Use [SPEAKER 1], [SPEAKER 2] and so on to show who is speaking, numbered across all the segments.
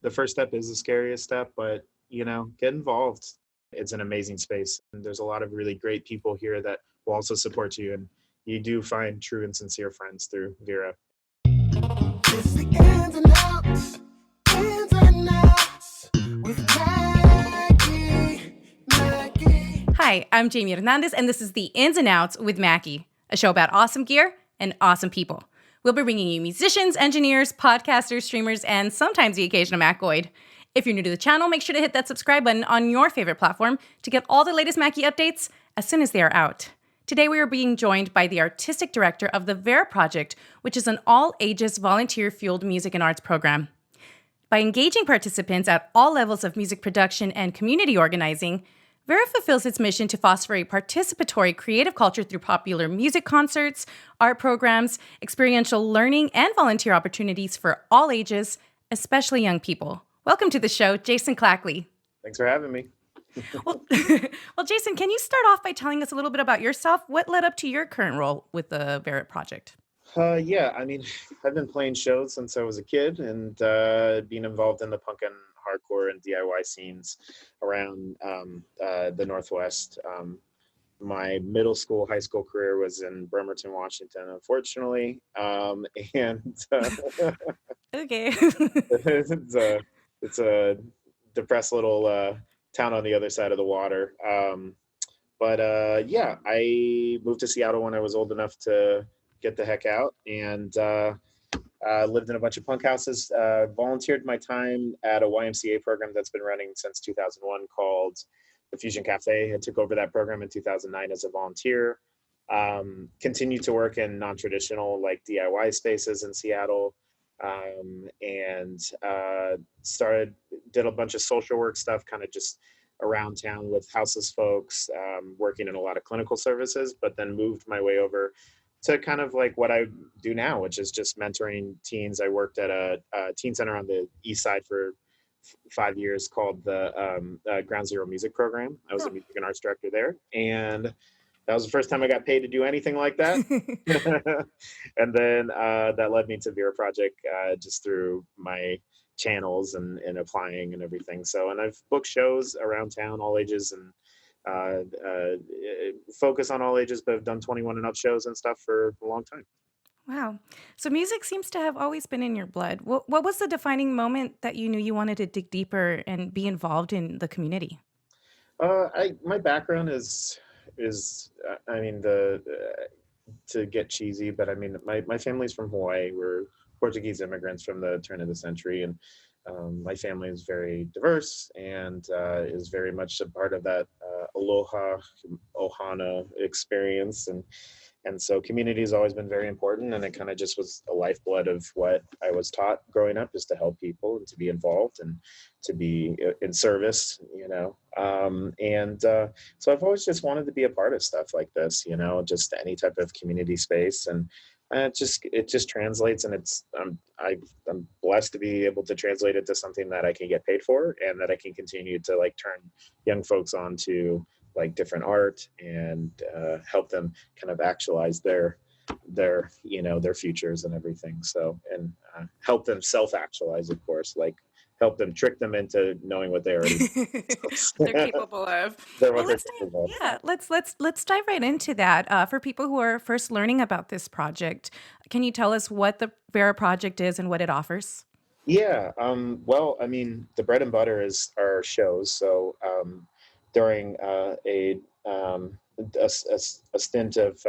[SPEAKER 1] the first step is the scariest step, but get involved. It's an amazing space. And there's a lot of really great people here that will also support you. And you do find true and sincere friends through Vera.
[SPEAKER 2] It's the ins and outs, with Mackie.
[SPEAKER 3] Hi, I'm Jamie Hernandez, and this is the Ins and Outs with Mackie, a show about awesome gear and awesome people. We'll be bringing you musicians, engineers, podcasters, streamers, and sometimes the occasional Mackoid. If you're new to the channel, make sure to hit that subscribe button on your favorite platform to get all the latest Mackie updates as soon as they are out. Today we are being joined by the artistic director of the Vera Project, which is an all-ages volunteer-fueled music and arts program. By engaging participants at all levels of music production and community organizing, Vera fulfills its mission to foster a participatory creative culture through popular music concerts, art programs, experiential learning, and volunteer opportunities for all ages, especially young people. Welcome to the show, Jason Clackley.
[SPEAKER 1] Thanks for having me.
[SPEAKER 3] Well, Jason, can you start off by telling us a little bit about yourself? What led up to your current role with the Vera Project?
[SPEAKER 1] Yeah, I've been playing shows since I was a kid and being involved in the punk and hardcore and DIY scenes around the Northwest. My middle school, high school career was in Bremerton, Washington, unfortunately.
[SPEAKER 3] Okay.
[SPEAKER 1] It's a depressed little town on the other side of the water. Yeah, I moved to Seattle when I was old enough to get the heck out, and lived in a bunch of punk houses, volunteered my time at a YMCA program that's been running since 2001 called the Fusion Cafe. I took over that program in 2009 as a volunteer. Continued to work in non-traditional like DIY spaces in Seattle, and did a bunch of social work stuff, kind of just around town with houseless folks, working in a lot of clinical services, but then moved my way over to kind of like what I do now, which is just mentoring teens. I worked at a teen center on the east side for 5 years called the Ground Zero Music Program. I was a music and arts director there. And that was the first time I got paid to do anything like that. And then that led me to Vera Project just through my channels and applying and everything. So, and I've booked shows around town, all ages, and focus on all ages, but I've done 21 and up shows and stuff for a long time.
[SPEAKER 3] Wow. So music seems to have always been in your blood. What was the defining moment that you knew you wanted to dig deeper and be involved in the community?
[SPEAKER 1] My background is the to get cheesy, but my family's from Hawaii. We're Portuguese immigrants from the turn of the century, and my family is very diverse and is very much a part of that aloha ohana experience, and so community has always been very important, and it kind of just was a lifeblood of what I was taught growing up, is to help people and to be involved and to be in service, so I've always just wanted to be a part of stuff like this, just any type of community space. And it just translates, and I'm blessed to be able to translate it to something that I can get paid for, and that I can continue to like turn young folks on to like different art and help them kind of actualize their futures and everything. So, and help them self-actualize, of course, like help them, trick them into knowing what they already
[SPEAKER 3] They're capable of.
[SPEAKER 1] they're
[SPEAKER 3] Well,
[SPEAKER 1] what they're capable of.
[SPEAKER 3] yeah, let's dive right into that. For people who are first learning about this project, can you tell us what the Vera Project is and what it offers?
[SPEAKER 1] Yeah. Well, the bread and butter is our shows. So during a stint of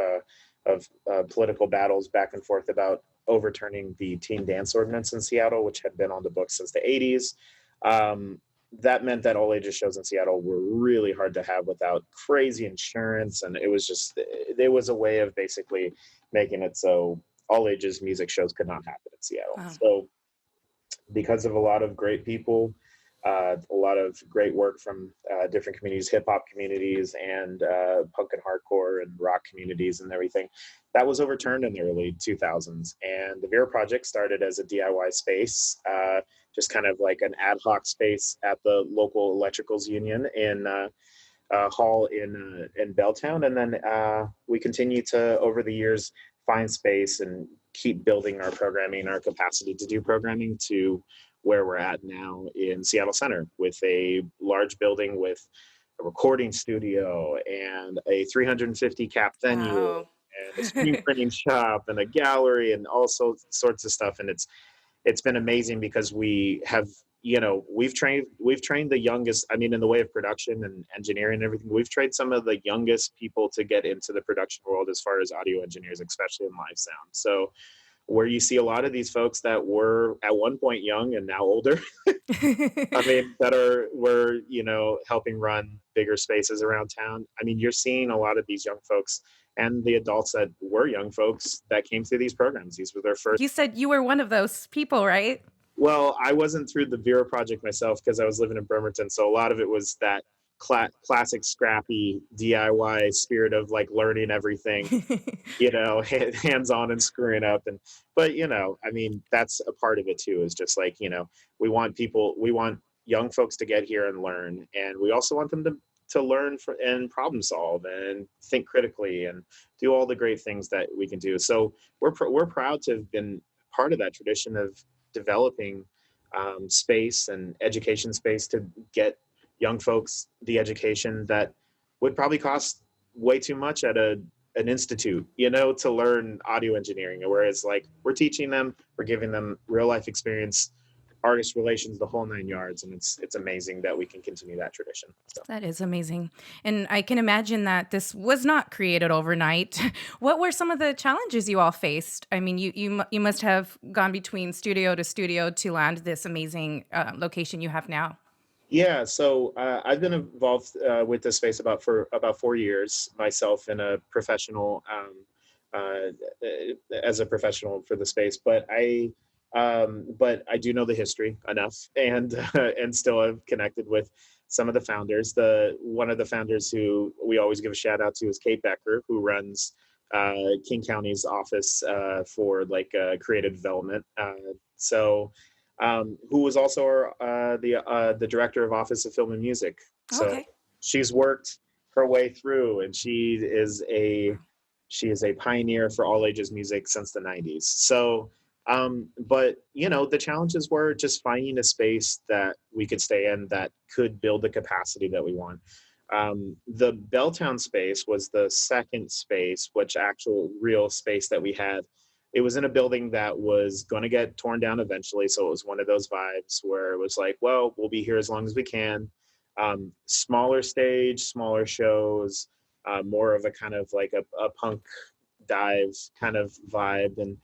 [SPEAKER 1] political battles back and forth about overturning the teen dance ordinance in Seattle, which had been on the books since the 80s. That meant that all ages shows in Seattle were really hard to have without crazy insurance. And it was a way of basically making it so all ages music shows could not happen in Seattle.
[SPEAKER 3] Wow.
[SPEAKER 1] So because of a lot of great people, a lot of great work from different communities, hip hop communities, and punk and hardcore and rock communities and everything, that was overturned in the early 2000s. And the Vera Project started as a DIY space, just kind of like an ad hoc space at the local electricals union in hall in Belltown. And then we continue to, over the years, find space and keep building our programming, our capacity to do programming, to where we're at now in Seattle Center, with a large building with a recording studio and a 350 cap venue
[SPEAKER 3] Wow.
[SPEAKER 1] and a screen printing shop and a gallery and all sorts of stuff. And it's been amazing because we have, we've trained the youngest, I mean, in the way of production and engineering and everything, we've trained some of the youngest people to get into the production world as far as audio engineers, especially in live sound. So where you see a lot of these folks that were at one point young and now older, I mean, were, helping run bigger spaces around town. I mean, you're seeing a lot of these young folks and the adults that were young folks that came through these programs. These were their first.
[SPEAKER 3] You said you were one of those people, right?
[SPEAKER 1] Well, I wasn't through the Vera Project myself because I was living in Bremerton. So a lot of it was that classic scrappy DIY spirit of like learning everything, hands on and screwing up. But I mean, that's a part of it too, is just like, we want young folks to get here and learn. And we also want them to learn and problem solve and think critically and do all the great things that we can do. So we're proud to have been part of that tradition of developing space and education space to get young folks the education that would probably cost way too much at an institute, to learn audio engineering. Whereas like we're teaching them, we're giving them real life experience, artist relations, the whole 9 yards. And it's amazing that we can continue that tradition. So.
[SPEAKER 3] That is amazing. And I can imagine that this was not created overnight. What were some of the challenges you all faced? I mean, you must have gone between studio to studio to land this amazing location you have now.
[SPEAKER 1] Yeah, so I've been involved with this space for about 4 years myself in a professional, as a professional for the space. But I do know the history enough, and and still have connected with some of the founders. One of the founders who we always give a shout out to is Kate Becker, who runs King County's office for like creative development. Who was also the director of Office of Film and Music. So
[SPEAKER 3] Okay.
[SPEAKER 1] she's worked her way through, and she is a pioneer for all ages music since the 90s. So, but the challenges were just finding a space that we could stay in that could build the capacity that we want. The Belltown space was the second space, which actual real space that we had. It was in a building that was going to get torn down eventually. So it was one of those vibes where it was like, well, we'll be here as long as we can. Smaller stage, smaller shows, more of a kind of like a punk dive kind of vibe. And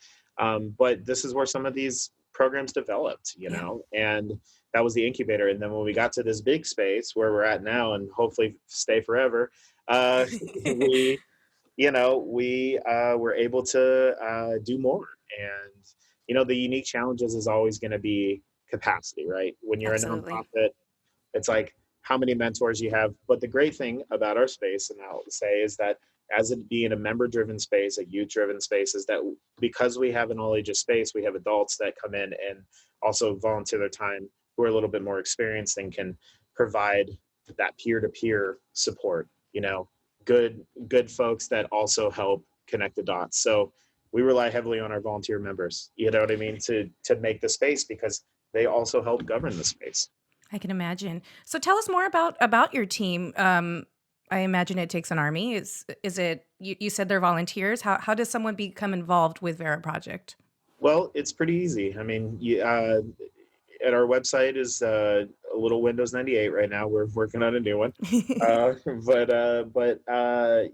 [SPEAKER 1] but this is where some of these programs developed, and that was the incubator. And then when we got to this big space where we're at now and hopefully stay forever, we were able to do more. And, the unique challenges is always going to be capacity, right? When you're
[SPEAKER 3] Absolutely.
[SPEAKER 1] a nonprofit, it's like how many mentors you have. But the great thing about our space, and I'll say, is that as it being a member-driven space, a youth-driven space, is that because we have an all-ages space, we have adults that come in and also volunteer their time who are a little bit more experienced and can provide that peer-to-peer support, good folks that also help connect the dots. So we rely heavily on our volunteer members, you know what I mean, to make the space, because they also help govern the space.
[SPEAKER 3] I can imagine. So tell us more about your team. I imagine it takes an army. Is it, you said they're volunteers. How does someone become involved with Vera Project?
[SPEAKER 1] Well, it's pretty easy. I mean, at our website is a little Windows 98 right now. We're working on a new one.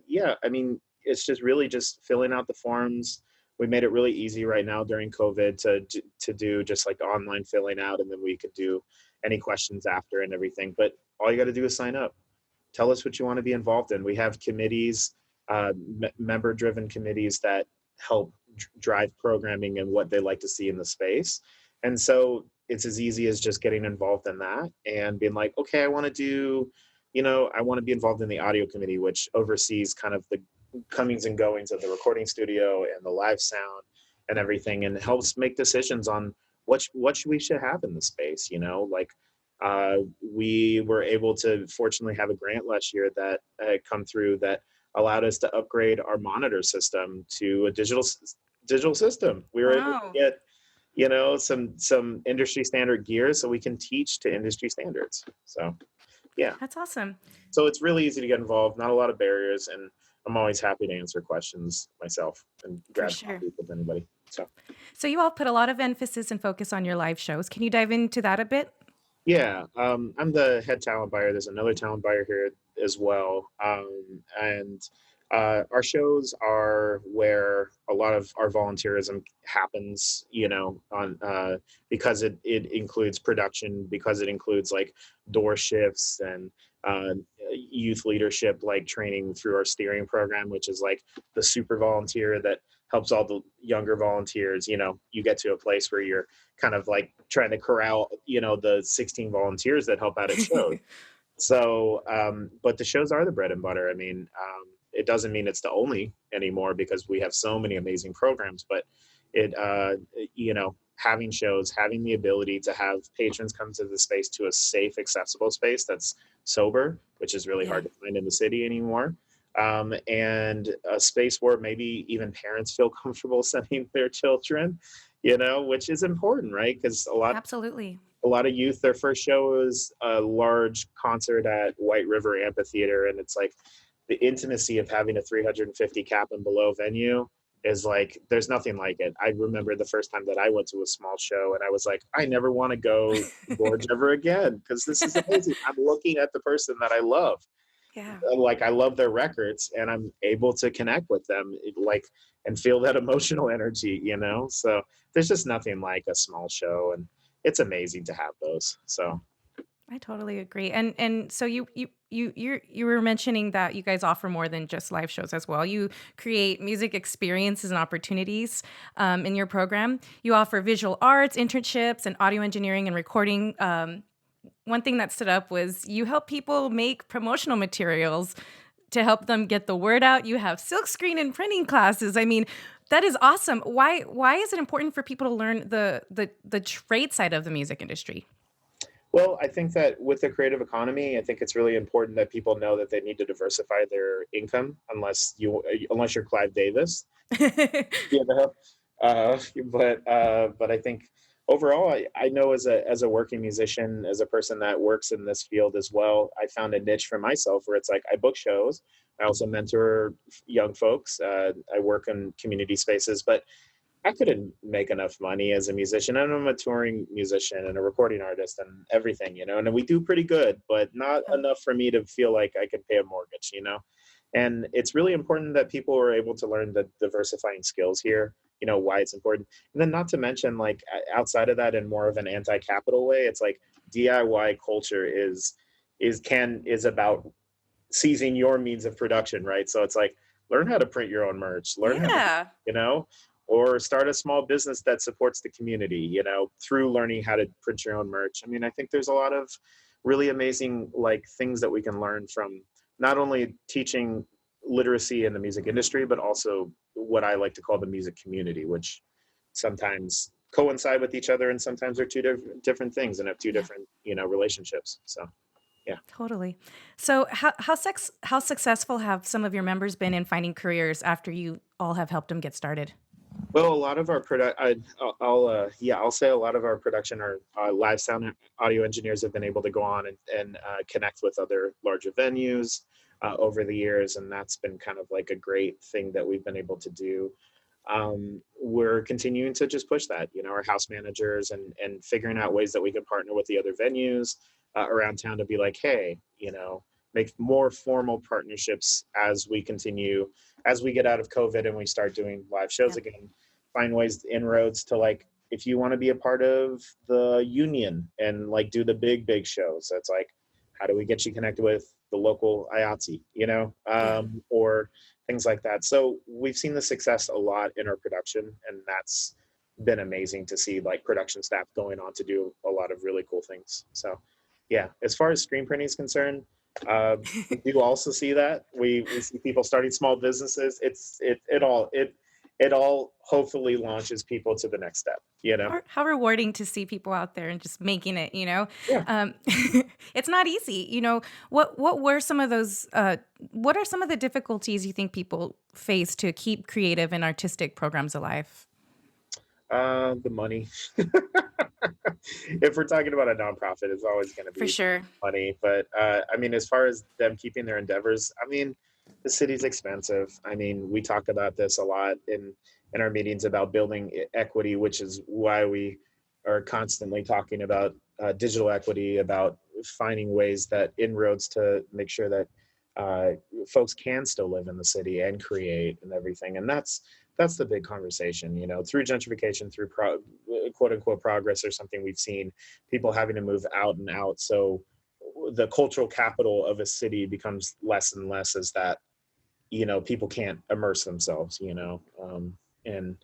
[SPEAKER 1] Yeah, I mean, it's just really just filling out the forms. We made it really easy right now during COVID to do just like online filling out, and then we could do any questions after and everything. But all you got to do is sign up. Tell us what you want to be involved in. We have committees, member-driven committees that help drive programming and what they like to see in the space. And so it's as easy as just getting involved in that and being like, okay, I want to be involved in the audio committee, which oversees kind of the comings and goings of the recording studio and the live sound and everything, and helps make decisions on what we should have in the space. We were able to fortunately have a grant last year that come through that allowed us to upgrade our monitor system to a digital system. We were able to get some industry standard gear so we can teach to industry standards. So yeah,
[SPEAKER 3] That's awesome.
[SPEAKER 1] so it's really easy to get involved, not a lot of barriers, and I'm always happy to answer questions myself and
[SPEAKER 3] For
[SPEAKER 1] grab
[SPEAKER 3] sure.
[SPEAKER 1] coffee with anybody. So
[SPEAKER 3] So you all put a lot of emphasis and focus on your live shows. Can you dive into that a bit?
[SPEAKER 1] yeah, I'm the head talent buyer. There's another talent buyer here as well, and our shows are where a lot of our volunteerism happens. On because it includes production, because it includes like door shifts and uh, youth leadership, like training through our steering program, which is like the super volunteer that helps all the younger volunteers. You get to a place where you're kind of like trying to corral, the 16 volunteers that help out at shows. So, but the shows are the bread and butter. I mean, it doesn't mean it's the only anymore because we have so many amazing programs, but it, having shows, having the ability to have patrons come to the space, to a safe, accessible space that's sober, which is really
[SPEAKER 3] Yeah.
[SPEAKER 1] hard to find in the city anymore. And a space where maybe even parents feel comfortable sending their children, which is important, right? Because
[SPEAKER 3] Absolutely.
[SPEAKER 1] a lot of youth, their first show is a large concert at White River Amphitheater, and it's like the intimacy of having a 350 cap and below venue is like there's nothing like it. I remember the first time that I went to a small show, and I was like, I never want to go to Gorge ever again because this is amazing. I'm looking at the person that I love.
[SPEAKER 3] Yeah.
[SPEAKER 1] Like I love their records, and I'm able to connect with them, and feel that emotional energy. So there's just nothing like a small show, and it's amazing to have those. So
[SPEAKER 3] I totally agree. And so you were mentioning that you guys offer more than just live shows as well. You create music experiences and opportunities in your program. You offer visual arts, internships, and audio engineering and recording. One thing that stood up was you help people make promotional materials to help them get the word out. You have silkscreen and printing classes. I mean, that is awesome. Why is it important for people to learn the trade side of the music industry?
[SPEAKER 1] well, I think that with the creative economy, I think it's really important that people know that they need to diversify their income unless you're Clive Davis. you know but I think overall, I know as a working musician, as a person that works in this field as well, I found a niche for myself where it's like I book shows. I also mentor young folks. I work in community spaces, but I couldn't make enough money as a musician, and I'm a touring musician and a recording artist and everything, and we do pretty good, but not enough for me to feel like I could pay a mortgage. And it's really important that people are able to learn the diversifying skills here, why it's important. And then not to mention, like, outside of that, in more of an anti-capital way, it's like DIY culture is about seizing your means of production, right? So it's like, learn how to print your own merch, learn how to,
[SPEAKER 3] Yeah.
[SPEAKER 1] you know, or start a small business that supports the community, through learning how to print your own merch. I mean, I think there's a lot of really amazing like things that we can learn from not only teaching literacy in the music industry, but also what I like to call the music community, which sometimes coincide with each other and sometimes are two different things and have two
[SPEAKER 3] Yeah.
[SPEAKER 1] different, relationships. So yeah.
[SPEAKER 3] Totally. So how successful have some of your members been in finding careers after you all have helped them get started?
[SPEAKER 1] Well, a lot of our I'll say a lot of our production, our live sound audio engineers have been able to go on and connect with other larger venues over the years, and that's been kind of like a great thing that we've been able to do. We're continuing to just push that, our house managers and figuring out ways that we can partner with the other venues around town to be like, hey, make more formal partnerships as we continue, as we get out of COVID and we start doing live shows
[SPEAKER 3] Yeah.
[SPEAKER 1] again, find ways, inroads to like, if you want to be a part of the union and like do the big shows, that's like, how do we get you connected with the local IATSE,
[SPEAKER 3] Yeah.
[SPEAKER 1] or things like that. So we've seen the success a lot in our production, and that's been amazing to see, like production staff going on to do a lot of really cool things. So yeah, as far as screen printing is concerned, we do also see that we see people starting small businesses. It all hopefully launches people to the next step.
[SPEAKER 3] How rewarding to see people out there and just making it,
[SPEAKER 1] Yeah.
[SPEAKER 3] It's not easy. What are some of the difficulties you think people face to keep creative and artistic programs alive?
[SPEAKER 1] The money. If we're talking about a nonprofit, it's always going to
[SPEAKER 3] For
[SPEAKER 1] be
[SPEAKER 3] sure.
[SPEAKER 1] money. But I mean, as far as them keeping their endeavors, I mean, the city's expensive. I mean, we talk about this a lot in our meetings about building equity, which is why we are constantly talking about digital equity, about finding ways that inroads to make sure that uh, folks can still live in the city and create and everything. And that's the big conversation, you know, through gentrification, through quote unquote progress or something we've seen people having to move out and out. So the cultural capital of a city becomes less and less as that, you know, people can't immerse themselves, you know. And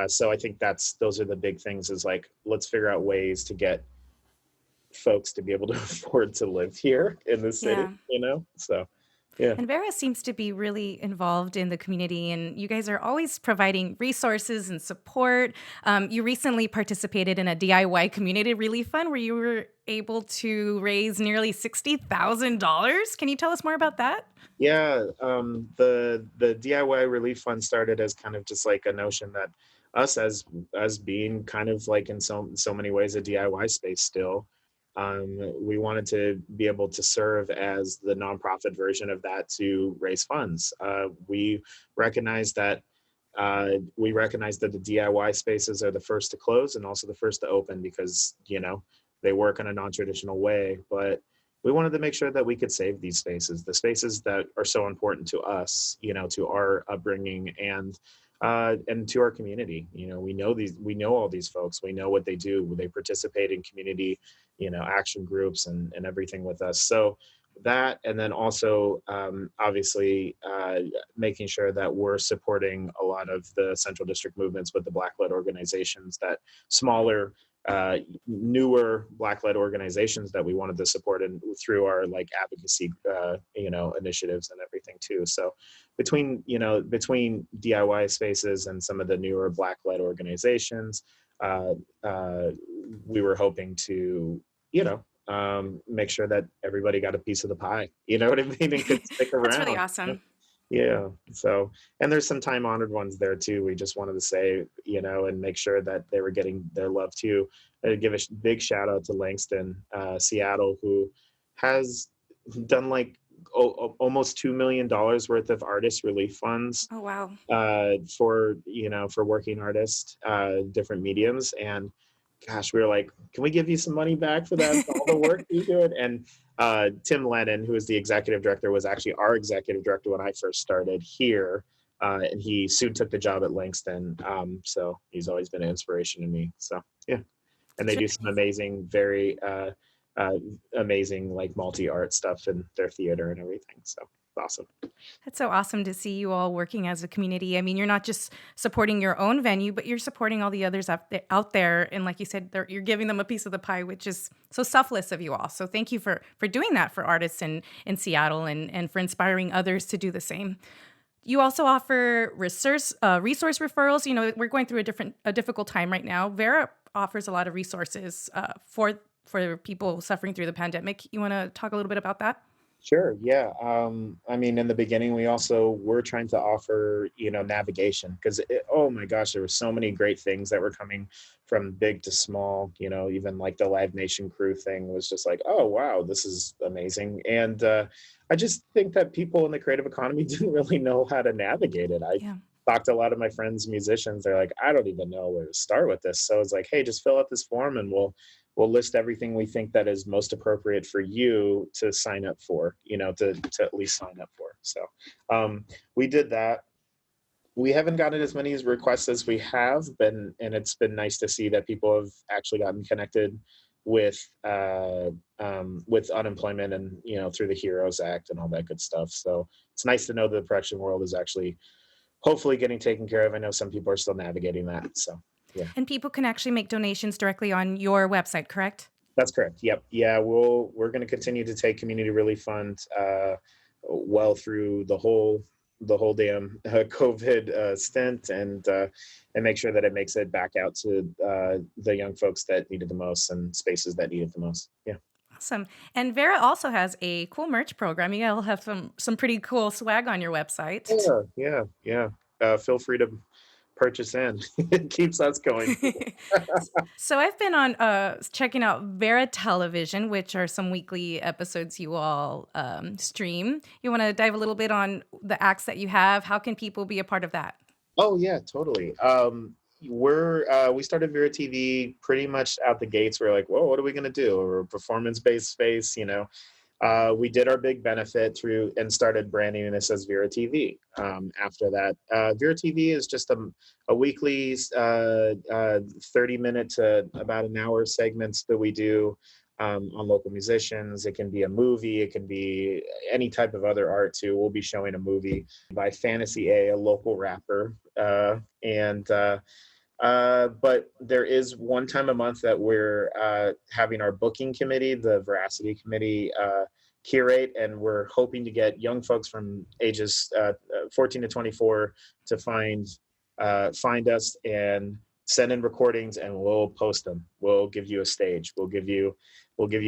[SPEAKER 1] so I think those are the big things is like, let's figure out ways to get folks to be able to afford to live here in the city,
[SPEAKER 3] Yeah.
[SPEAKER 1] you know? So, yeah.
[SPEAKER 3] And Vera seems to be really involved in the community, and you guys are always providing resources and support. You recently participated in a DIY community relief fund where you were able to raise nearly $60,000. Can you tell us more about that?
[SPEAKER 1] Yeah, the DIY relief fund started as kind of just like a notion that us as being kind of like in so many ways a DIY space still, we wanted to be able to serve as the nonprofit version of that to raise funds. We recognize that the DIY spaces are the first to close and also the first to open because, you know, they work in a non-traditional way. But we wanted to make sure that we could save these spaces, the spaces that are so important to us, you know, to our upbringing and to our community. You know, we know all these folks, we know what they do. They participate in community, you know, action groups and everything with us. So that, and then also obviously making sure that we're supporting a lot of the central district movements with the Black-led organizations, that smaller uh, newer Black-led organizations that we wanted to support and through our like advocacy you know, initiatives and everything too. So between DIY spaces and some of the newer Black-led organizations, uh, uh, we were hoping to, you know, make sure that everybody got a piece of the pie, you know what I mean, and could stick
[SPEAKER 3] That's really
[SPEAKER 1] around.
[SPEAKER 3] awesome.
[SPEAKER 1] Yeah. So, and there's some time honored ones there too. We just wanted to say, you know, and make sure that they were getting their love too. I'd give a big shout out to Langston, Seattle, who has done like almost $2 million worth of artist relief funds
[SPEAKER 3] Oh, wow.
[SPEAKER 1] for, you know, for working artists, different mediums. And gosh, we were like, can we give you some money back for that, for all the work you do? And Tim Lennon, who is the executive director, was actually our executive director when I first started here. And he soon took the job at Langston. So he's always been an inspiration to me. So, yeah. And they
[SPEAKER 3] It's
[SPEAKER 1] do
[SPEAKER 3] really
[SPEAKER 1] some amazing, very uh, amazing, like multi art stuff in their theater and everything. So it's awesome.
[SPEAKER 3] That's so awesome to see you all working as a community. I mean, you're not just supporting your own venue, but you're supporting all the others out there. And like you said, you're giving them a piece of the pie, which is so selfless of you all. So thank you for doing that for artists in Seattle and for inspiring others to do the same. You also offer resource referrals. You know, we're going through a difficult time right now. Vera offers a lot of resources for people suffering through the pandemic. You want to talk a little bit about that?
[SPEAKER 1] Sure. Yeah. I mean, in the beginning, we also were trying to offer, you know, navigation because, oh my gosh, there were so many great things that were coming from big to small. You know, even like the Live Nation crew thing was just like, oh wow, this is amazing. And I just think that people in the creative economy didn't really know how to navigate it. I
[SPEAKER 3] Yeah.
[SPEAKER 1] talked to a lot of my friends, musicians. They're like, I don't even know where to start with this. So it's like, hey, just fill out this form and we'll list everything we think that is most appropriate for you to sign up for, you know, to at least sign up for. So we did that. We haven't gotten as many requests as we have been, and it's been nice to see that people have actually gotten connected with unemployment and, you know, through the Heroes Act and all that good stuff. So it's nice to know that the production world is actually hopefully getting taken care of. I know some people are still navigating that. So yeah.
[SPEAKER 3] And people can actually make donations directly on your website, correct?
[SPEAKER 1] That's correct. Yep. Yeah, we're going to continue to take community relief fund well through the whole damn COVID stint and make sure that it makes it back out to the young folks that needed the most and spaces that needed the most. Yeah.
[SPEAKER 3] Awesome. And Vera also has a cool merch program. You all have some pretty cool swag on your website.
[SPEAKER 1] Yeah. Yeah. Yeah. Feel free to purchase in. It keeps us going.
[SPEAKER 3] So I've been on checking out Vera Television, which are some weekly episodes you all stream. You want to dive a little bit on the acts that you have? How can people be a part of that?
[SPEAKER 1] Oh yeah, totally. We started Vera TV pretty much out the gates. We're like, whoa, what are we gonna do? We're a performance-based space, you know. We did our big benefit through and started branding this as Vera TV. After that, Vera TV is just a weekly 30-minute to about an hour segments that we do on local musicians. It can be a movie, it can be any type of other art too. We'll be showing a movie by Fantasy A, a local rapper, but there is one time a month that we're having our booking committee, the Veracity Committee, curate, and we're hoping to get young folks from ages 14 to 24 to find us and send in recordings, and we'll post them. We'll give you a stage. We'll give you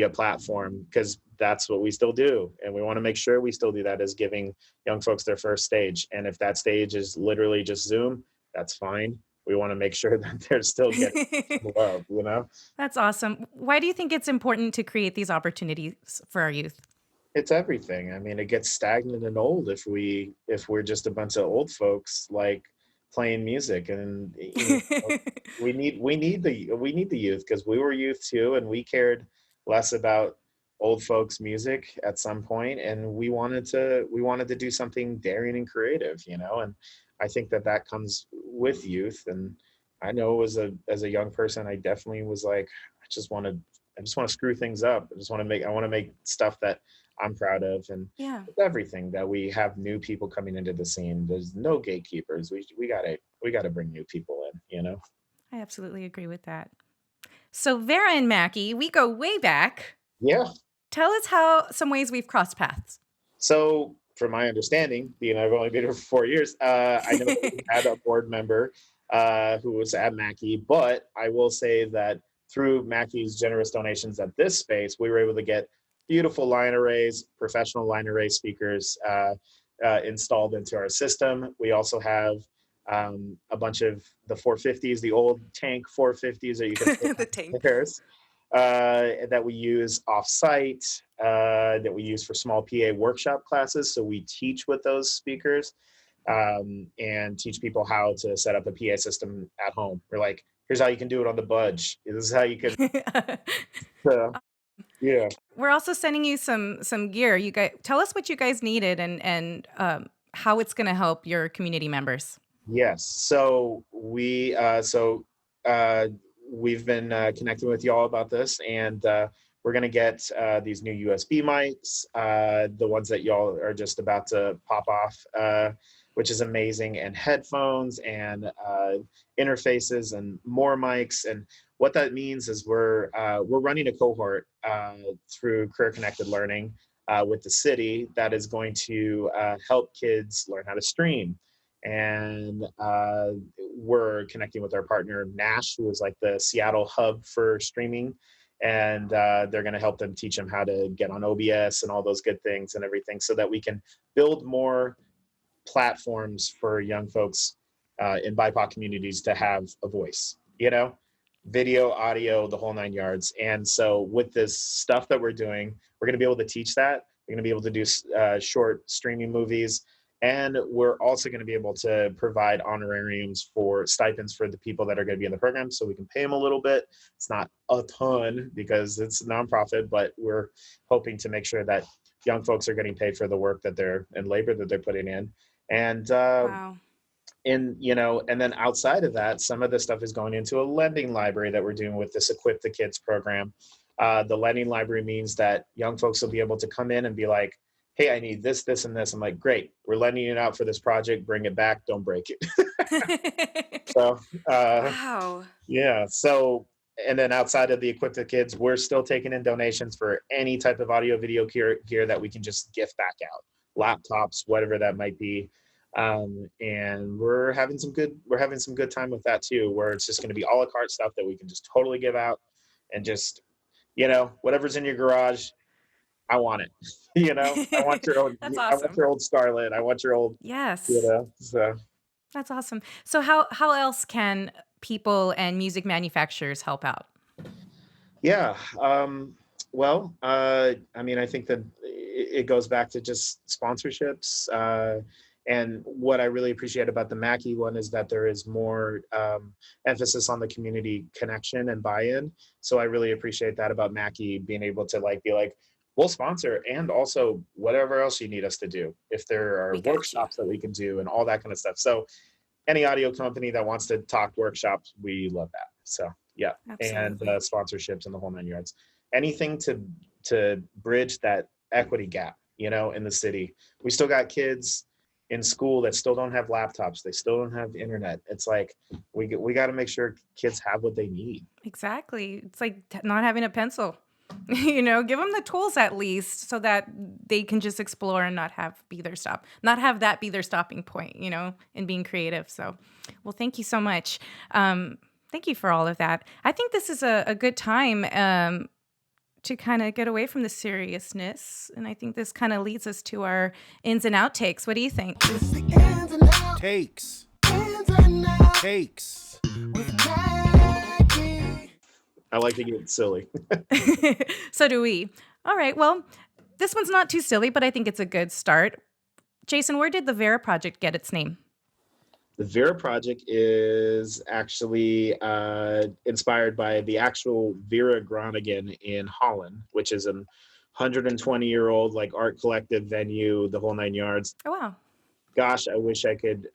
[SPEAKER 1] a platform, because that's what we still do, and we want to make sure we still do that, is giving young folks their first stage. And if that stage is literally just Zoom, that's fine. We want to make sure that they're still getting love, you know?
[SPEAKER 3] That's awesome. Why do you think it's important to create these opportunities for our youth?
[SPEAKER 1] It's everything. I mean, it gets stagnant and old if we're just a bunch of old folks like playing music. And you know, we need the youth, because we were youth too, and we cared less about old folks music at some point, and we wanted to do something daring and creative, you know. And I think that comes with youth. And I know as a young person, I definitely was like, I just want to screw things up. I want to make stuff that I'm proud of. And
[SPEAKER 3] Yeah,
[SPEAKER 1] with everything that we have new people coming into the scene, there's no gatekeepers. We gotta bring new people in, you know.
[SPEAKER 3] I absolutely agree with that. So Vera and Mackie, we go way back.
[SPEAKER 1] Yeah.
[SPEAKER 3] Tell us how some ways we've crossed paths.
[SPEAKER 1] So from my understanding, being I've only been here for 4 years, I know that we had a board member who was at Mackie, but I will say that through Mackie's generous donations at this space, we were able to get beautiful line arrays, professional line array speakers installed into our system. We also have a bunch of the 450s, the old tank 450s that you can
[SPEAKER 3] The tank.
[SPEAKER 1] repairs, that we use off-site, that we use for small PA workshop classes. So we teach with those speakers and teach people how to set up a PA system at home. We're like, here's how you can do it on the budge. This is how you can, yeah.
[SPEAKER 3] We're also sending you some gear. You guys tell us what you guys needed and how it's going to help your community members.
[SPEAKER 1] Yes. So we've been connecting with y'all about this, and we're going to get these new USB mics, the ones that y'all are just about to pop off, which is amazing, and headphones and interfaces and more mics. And what that means is we're running a cohort through Career Connected Learning with the city that is going to help kids learn how to stream. And we're connecting with our partner Nash, who is like the Seattle hub for streaming, and they're going to help them, teach them how to get on OBS and all those good things and everything, so that we can build more platforms for young folks in BIPOC communities to have a voice, you know, video, audio, the whole 9 yards. And so with this stuff that we're doing, we're going to be able to teach that. We're going to be able to do short streaming movies. And we're also going to be able to provide honorariums for stipends for the people that are going to be in the program, so we can pay them a little bit. It's not a ton because it's a nonprofit, but we're hoping to make sure that young folks are getting paid for the work that and labor that they're putting in. And
[SPEAKER 3] Wow.
[SPEAKER 1] and then outside of that, some of the stuff is going into a lending library that we're doing with this Equip the Kids program. The lending library means that young folks will be able to come in and be like, hey, I need this, this, and this. I'm like, great, we're lending it out for this project. Bring it back. Don't break it. So,
[SPEAKER 3] Wow.
[SPEAKER 1] yeah. So, and then outside of the Equip the Kids, we're still taking in donations for any type of audio video gear that we can just gift back out, laptops, whatever that might be. And we're having some good time with that too, where it's just going to be a la carte stuff that we can just totally give out, and just, whatever's in your garage, I want it. I want your old,
[SPEAKER 3] That's
[SPEAKER 1] I want
[SPEAKER 3] awesome.
[SPEAKER 1] your old Scarlett. I want your old,
[SPEAKER 3] Yes.
[SPEAKER 1] so
[SPEAKER 3] That's awesome. So how else can people and music manufacturers help out?
[SPEAKER 1] Yeah. Well, I mean, I think that it goes back to just sponsorships. And what I really appreciate about the Mackie one is that there is more emphasis on the community connection and buy-in. So I really appreciate that about Mackie being able to like be like, we'll sponsor and also whatever else you need us to do. If there are
[SPEAKER 3] We got you.
[SPEAKER 1] workshops that we can do and all that kind of stuff. So any audio company that wants to talk workshops, we love that. So yeah, and
[SPEAKER 3] Absolutely.
[SPEAKER 1] sponsorships and the whole nine yards. Anything to bridge that equity gap, you know, in the city. We still got kids in school that still don't have laptops. They still don't have internet. It's like we got to make sure kids have what they need.
[SPEAKER 3] Exactly. It's like not having a pencil. You know, give them the tools at least so that they can just explore and not have that be their stopping point, you know, in being creative. So, well, thank you so much. Thank you for all of that. I think this is a good time to kind of get away from the seriousness. And I think this kind of leads us to our ins and outtakes. What do you think?
[SPEAKER 2] It's the ins and outs,
[SPEAKER 4] Takes.
[SPEAKER 2] ins and outs
[SPEAKER 4] Takes.
[SPEAKER 2] with Mackie.
[SPEAKER 1] I like to get silly.
[SPEAKER 3] So do we. All right. Well, this one's not too silly, but I think it's a good start. Jason, where did the Vera Project get its name?
[SPEAKER 1] The Vera Project is actually inspired by the actual Vera Groningen in Holland, which is an 120-year-old like art collective venue, the whole nine yards.
[SPEAKER 3] Oh, wow.
[SPEAKER 1] Gosh, I wish I could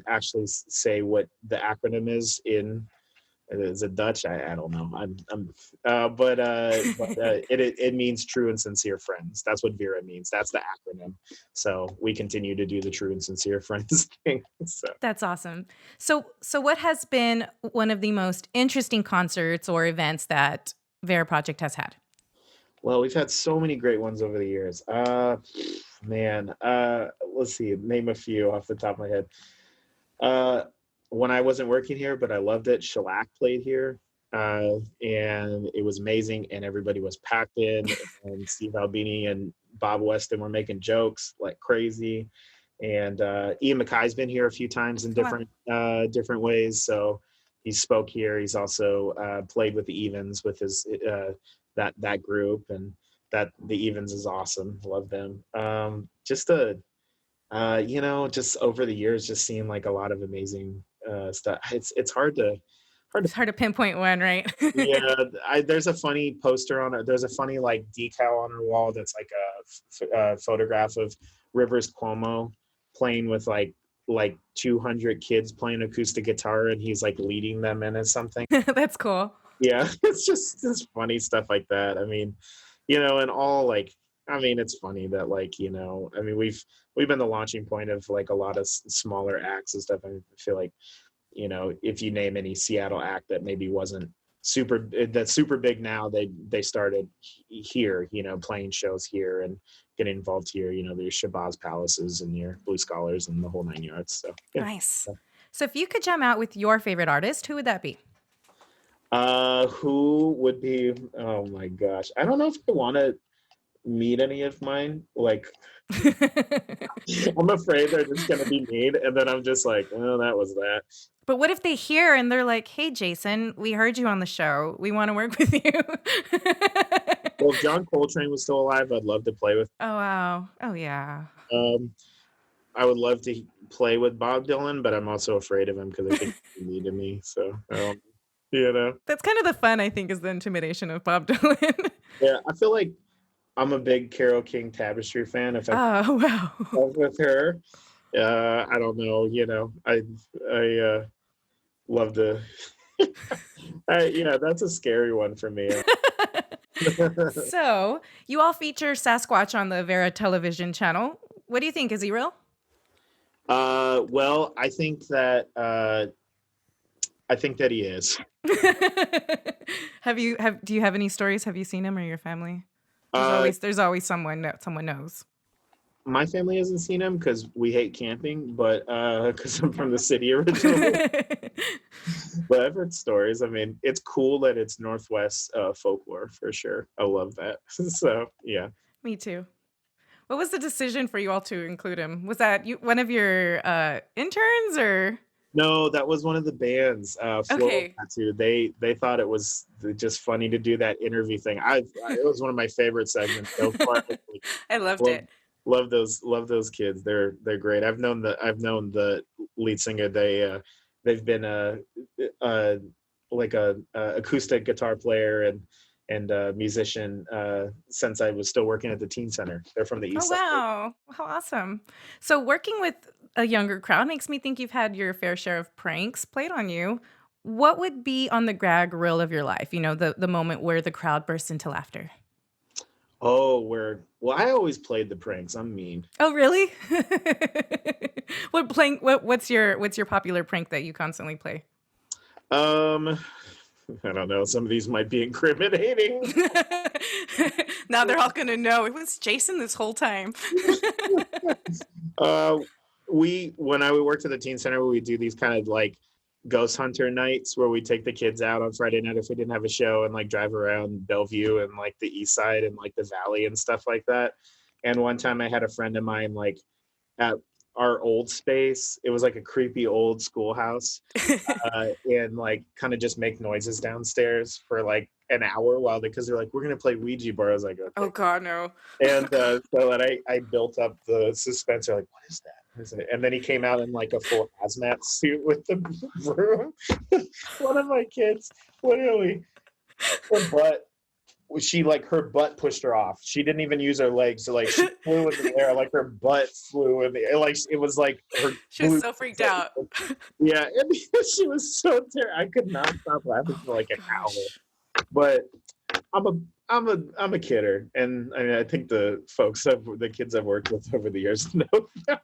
[SPEAKER 1] actually say what the acronym is it Dutch? I don't know. It means true and sincere friends. That's what Vera means. That's the acronym. So we continue to do the true and sincere friends thing. So.
[SPEAKER 3] That's awesome. So what has been one of the most interesting concerts or events that Vera Project has had?
[SPEAKER 1] Well, we've had so many great ones over the years. Man, let's see, name a few off the top of my head. When I wasn't working here, but I loved it, Shellac played here, and it was amazing, and everybody was packed in, and Steve Albini and Bob Weston were making jokes like crazy, and Ian Mackay's been here a few times in
[SPEAKER 3] Wow.
[SPEAKER 1] different ways, so he spoke here. He's also played with the Evens with his that group, and that the Evens is awesome. Love them. Just over the years, just seeing like a lot of amazing stuff. It's hard to
[SPEAKER 3] It's hard to pinpoint one, right?
[SPEAKER 1] yeah. There's a funny poster on it. There's a funny like decal on our wall that's like a photograph of Rivers Cuomo playing with like 200 kids playing acoustic guitar, and he's like leading them in as something.
[SPEAKER 3] That's cool.
[SPEAKER 1] Yeah, it's just funny stuff like that. I mean, and all like, I mean, it's funny that like, I mean, we've been the launching point of like a lot of smaller acts and stuff. I feel like, if you name any Seattle act that maybe wasn't that's super big now, they started here, playing shows here and getting involved here. There's Shabazz Palaces and your Blue Scholars and the whole nine yards. So yeah.
[SPEAKER 3] Nice. So if you could jam out with your favorite artist, who would that be?
[SPEAKER 1] Who would be? Oh my gosh, I don't know if I want to meet any of mine. Like, I'm afraid they're just gonna be mean, and then I'm just like, oh, that was that.
[SPEAKER 3] But what if they hear and they're like, "Hey, Jason, we heard you on the show. We want to work with you."
[SPEAKER 1] Well, if John Coltrane was still alive, I'd love to play with.
[SPEAKER 3] Oh, wow. Oh, yeah.
[SPEAKER 1] I would love to play with Bob Dylan, but I'm also afraid of him because I think he's mean to me. So,
[SPEAKER 3] That's kind of the fun, I think, is the intimidation of Bob Dylan.
[SPEAKER 1] yeah, I feel like I'm a big Carole King Tapestry fan. If I
[SPEAKER 3] Oh, wow.
[SPEAKER 1] was with her, I don't know. I love to. Yeah, that's a scary one for me.
[SPEAKER 3] So, you all feature Sasquatch on the Vera television channel. What do you think? Is he real?
[SPEAKER 1] Well, I think that he is.
[SPEAKER 3] Do you have any stories? Have you seen him or your family?
[SPEAKER 1] Uh,
[SPEAKER 3] There's always someone that someone knows.
[SPEAKER 1] my family hasn't seen him because we hate camping, but because I'm from the city originally. But I've heard stories. I mean, it's cool that it's Northwest folklore for sure. I love that. So yeah.
[SPEAKER 3] Me too. What was the decision for you all to include him? Was that one of your interns or?
[SPEAKER 1] No, that was one of the bands, Floral
[SPEAKER 3] Okay,
[SPEAKER 1] Tattoo. They thought it was just funny to do that interview thing. It was one of my favorite segments so far. Like,
[SPEAKER 3] I loved
[SPEAKER 1] love
[SPEAKER 3] it.
[SPEAKER 1] love those kids. They're great. I've known the lead singer. They've been a like a acoustic guitar player and musician since I was still working at the teen center. They're from the
[SPEAKER 3] Oh,
[SPEAKER 1] east side.
[SPEAKER 3] wow. How awesome. So, working with a younger crowd makes me think you've had your fair share of pranks played on you. What would be on the gag reel of your life? The moment where the crowd bursts into laughter.
[SPEAKER 1] Oh, well, I always played the pranks. I'm mean.
[SPEAKER 3] Oh, really? What's your popular prank that you constantly play?
[SPEAKER 1] Um, I don't know. Some of these might be incriminating.
[SPEAKER 3] Now they're all gonna know it was Jason this whole time.
[SPEAKER 1] Uh, when I worked at the teen center, we do these kind of like ghost hunter nights where we take the kids out on Friday night if we didn't have a show and like drive around Bellevue and like the east side and like the valley and stuff like that. And one time I had a friend of mine like at our old space. It was like a creepy old schoolhouse, and like kind of just make noises downstairs for like an hour because they're like, we're gonna play Ouija board. I was like,
[SPEAKER 3] Oh
[SPEAKER 1] okay.
[SPEAKER 3] God, no.
[SPEAKER 1] And so that I built up the suspense. They're like, what is that? What is it? And then he came out in like a full hazmat suit with the broom. One of my kids, literally, her butt. Her butt pushed her off. She didn't even use her legs. So like she flew in the air, like her butt flew in the air. Like it was like her.
[SPEAKER 3] She was so freaked out.
[SPEAKER 1] Yeah, and she was so terrible. I could not stop laughing for like an hour. But I'm a kidder, and I mean I think the kids I've worked with over the years know that.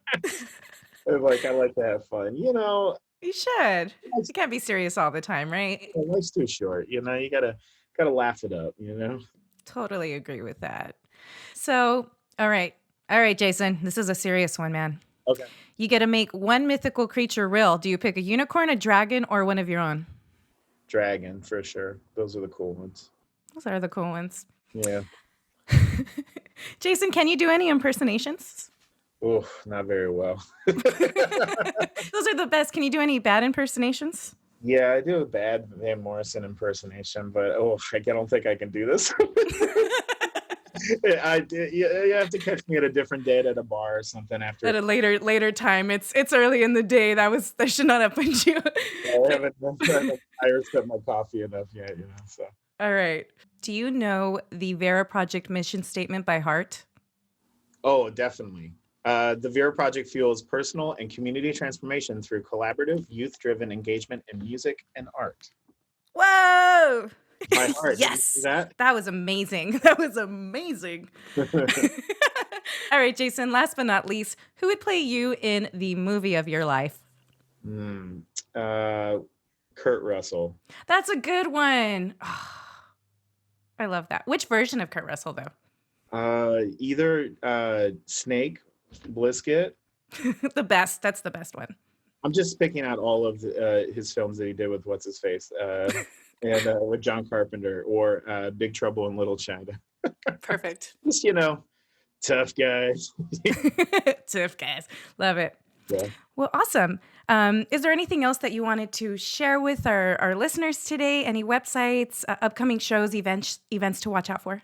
[SPEAKER 1] Like I like to have fun.
[SPEAKER 3] You should. You can't be serious all the time, right?
[SPEAKER 1] Life's too short. You gotta laugh it up.
[SPEAKER 3] Totally agree with that. So, all right, Jason, this is a serious one, man.
[SPEAKER 1] Okay.
[SPEAKER 3] You get to make one mythical creature real. Do you pick a unicorn, a dragon, or one of your own?
[SPEAKER 1] Dragon for sure. Those are the cool ones.
[SPEAKER 3] Those are the cool ones.
[SPEAKER 1] Yeah.
[SPEAKER 3] Jason, can you do any impersonations?
[SPEAKER 1] Oh, not very well.
[SPEAKER 3] Those are the best. Can you do any bad impersonations?
[SPEAKER 1] Yeah, I do a bad Van Morrison impersonation, but I don't think I can do this. You have to catch me at a different date at a bar or something after.
[SPEAKER 3] At a later time. It's early in the day. That should not have put you.
[SPEAKER 1] I haven't Irish up my coffee enough yet, so.
[SPEAKER 3] All right. Do you know the Vera Project mission statement by heart?
[SPEAKER 1] Oh, definitely. The Vera Project fuels personal and community transformation through collaborative, youth-driven engagement in music and art.
[SPEAKER 3] Whoa!
[SPEAKER 1] By heart.
[SPEAKER 3] Yes.
[SPEAKER 1] That
[SPEAKER 3] was amazing. That was amazing. All right, Jason, last but not least, who would play you in the movie of your life?
[SPEAKER 1] Kurt Russell.
[SPEAKER 3] That's a good one. Oh, I love that. Which version of Kurt Russell, though?
[SPEAKER 1] Either Snake, Blisket.
[SPEAKER 3] The best. That's the best one.
[SPEAKER 1] I'm just picking out all of his films that he did with what's his face, and with John Carpenter, or Big Trouble in Little China.
[SPEAKER 3] Perfect.
[SPEAKER 1] Just tough guys.
[SPEAKER 3] Tough guys. Love it.
[SPEAKER 1] Yeah.
[SPEAKER 3] Well, awesome. Is there anything else that you wanted to share with our listeners today? Any websites, upcoming shows, events to watch out for?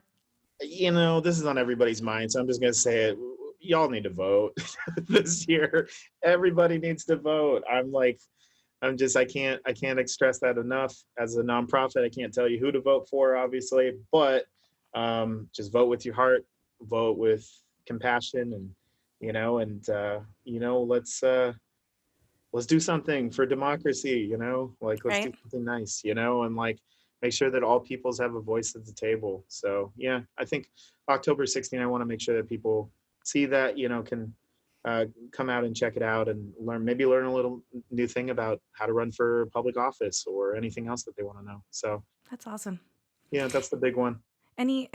[SPEAKER 1] This is on everybody's mind, so I'm just gonna say it. Y'all need to vote this year. Everybody needs to vote. I can't stress that enough. As a nonprofit, I can't tell you who to vote for, obviously, but just vote with your heart, vote with compassion, and let's do something for democracy. Let's
[SPEAKER 3] Right.
[SPEAKER 1] do something nice, and make sure that all peoples have a voice at the table. So yeah, I think October 16, I want to make sure that people see that, can come out and check it out and learn a little new thing about how to run for public office or anything else that they want to know. So
[SPEAKER 3] That's awesome.
[SPEAKER 1] yeah, that's the big one.
[SPEAKER 3] Any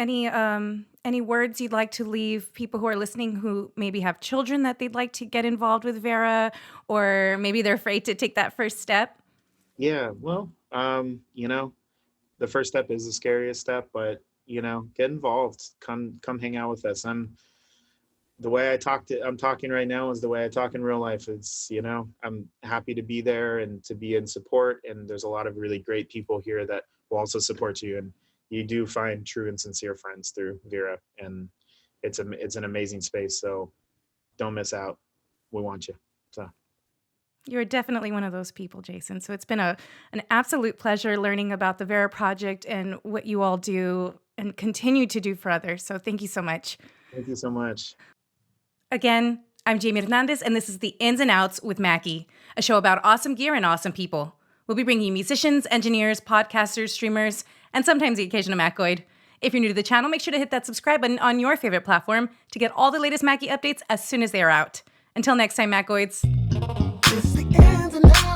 [SPEAKER 3] words you'd like to leave people who are listening who maybe have children that they'd like to get involved with Vera, or maybe they're afraid to take that first step?
[SPEAKER 1] Yeah, well, the first step is the scariest step, but get involved. Come hang out with us. the way I'm talking right now is the way I talk in real life. It's, I'm happy to be there and to be in support. And there's a lot of really great people here that will also support you. And you do find true and sincere friends through Vera. And it's an amazing space. So don't miss out. We want you. So.
[SPEAKER 3] You're definitely one of those people, Jason. So it's been an absolute pleasure learning about the Vera Project and what you all do and continue to do for others. So thank you so much.
[SPEAKER 1] Thank you so much.
[SPEAKER 3] Again, I'm Jamie Hernandez, and this is The Ins and Outs with Mackie, a show about awesome gear and awesome people. We'll be bringing you musicians, engineers, podcasters, streamers, and sometimes the occasional Mackoid. If you're new to the channel, make sure to hit that subscribe button on your favorite platform to get all the latest Mackie updates as soon as they are out. Until next time, Mackoids.
[SPEAKER 2] It's the ins and outs.